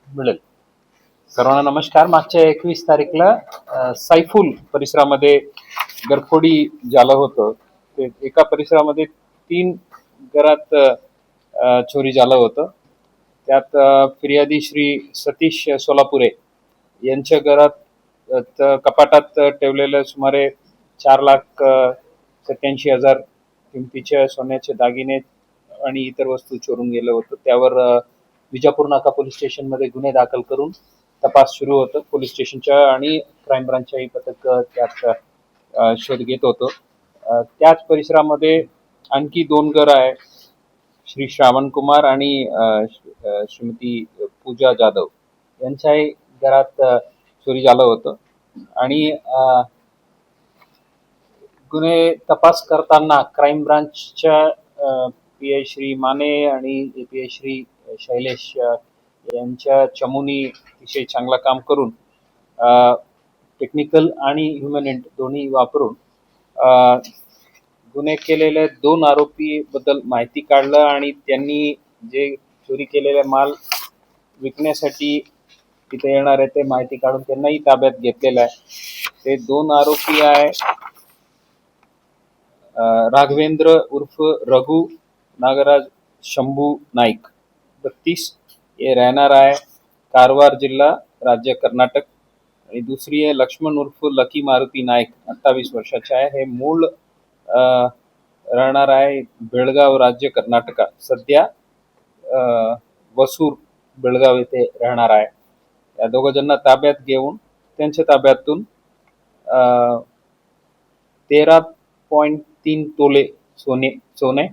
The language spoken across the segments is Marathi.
मिळेल. सर्वांना नमस्कार. मागच्या 21 तारीखला सायफुल परिसरामध्ये घरफोडी झालं होतं. ते एका परिसरामध्ये 3 घरात चोरी झालं होतं. त्यात फिर्यादी श्री सतीश सोलापुरे यांच्या घरात कपाटात ठेवलेलं सुमारे 4,87,000 किमतीच्या सोन्याचे दागिने आणि इतर वस्तू चोरून गेलं होतं. त्यावर विजापूर नाका पोलीस स्टेशनमध्ये गुन्हे दाखल करून तपास सुरू होतं. पोलीस स्टेशनच्या आणि क्राईम ब्रांचच्याही पथक त्यात शोध घेत होतं. त्याच परिसरामध्ये आणखी 2 घर आहे. श्री श्रावण कुमार आणि श्रीमती पूजा जाधव यांच्याही घरात चोरी झालं होतं. आणि गुन्हे तपास करताना क्राईम ब्रांचच्या पी.आय. श्री माने आणि ए.पी.आय. श्री शैलेश यांच्या चमूनी अतिशय चांगलं काम करून टेक्निकल आणि ह्युमन दोन्ही वापरून गुन्हे केलेले 2 आरोपी बद्दल माहिती काढलं आणि त्यांनी जे चोरी केलेले माल विकण्यासाठी तिथे येणार आहे ते माहिती काढून त्यांनाही ताब्यात घेतलेलं आहे. ते 2 आरोपी आहे राघवेंद्र उर्फ रघु नागराज शंभू नाईक 32, हे राहणार आहे कारवार जिल्हा राज्य कर्नाटक. आणि दुसरी आहे लक्ष्मण उर्फ लकी मारुती नाईक 28 वर्षाचे आहे. हे मूळ राहणार आहे बेळगाव राज्य कर्नाटक. सध्या वसूर बेळगाव येथे राहणार आहे. या 2 जणांना ताब्यात घेऊन त्यांच्या ताब्यातून 13.3 तोले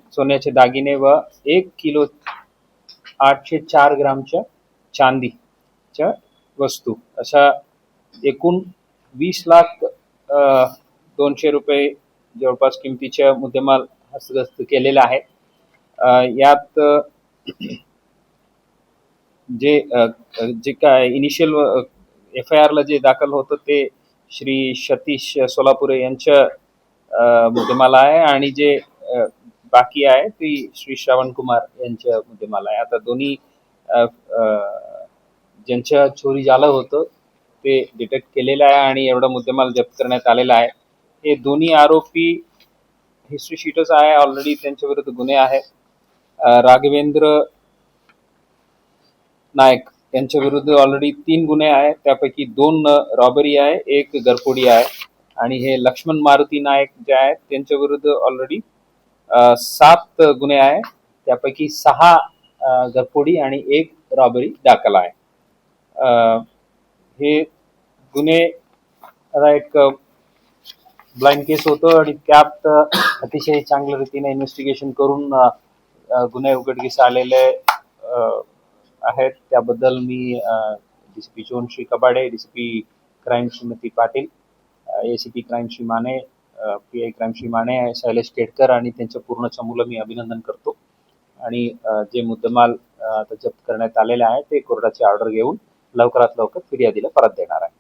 सोन्याचे दागिने व 1 किलो 804 ग्रामच्या चांदीच्या वस्तू अशा एकूण 20,02,000 रुपये जवळपास किमतीच्या मुद्देमाल हस्तगत केलेला आहे. यात जे काय इनिशियल FIR ला जे दाखल होतं ते श्री सतीश सोलापुरे यांच्या मुद्देमाल आहे आणि जे बाकी आहे ती श्री श्रावण कुमार यांच्या मुद्देमाल आहे. आता दोन्ही ज्यांच्या चोरी झालं होतं ते डिटेक्ट केलेलं आहे आणि एवढा मुद्देमाल जप्त करण्यात आलेला आहे. हे दोन्ही आरोपी हिस्ट्री शीटच आहे, ऑलरेडी त्यांच्या विरुद्ध गुन्हे आहे. राघवेंद्र नायक यांच्या विरुद्ध ऑलरेडी 3 गुन्हे आहेत, त्यापैकी 2 रॉबरी आहे, 1 घरफोडी आहे. आणि हे लक्ष्मण मारुती नायक जे आहेत त्यांच्या विरुद्ध ऑलरेडी 7 गुन्हे आहे, त्यापैकी 6 घरफोडी आणि 1 रॉबरी दाखल आहे. हे गुन्हे एक ब्लाइंड केस होतं आणि त्यात अतिशय चांगल्या रीतीने इन्व्हेस्टिगेशन करून गुन्हे उघडकीस आलेले आहेत. त्याबद्दल मी DCP zone Shri Kabade, DCP crime Shrimati Patil, ACP crime Shri Mane, PI crime Shri Mane, Shailesh Kedkar आणि त्यांच्या पूर्ण चमूला मी अभिनंदन करतो. आणि जे मुद्देमाल आता जप्त करण्यात आलेले आहे ते कोर्टाची ऑर्डर घेऊन लवकरात लवकर फिर्यादीला परत देणार आहे.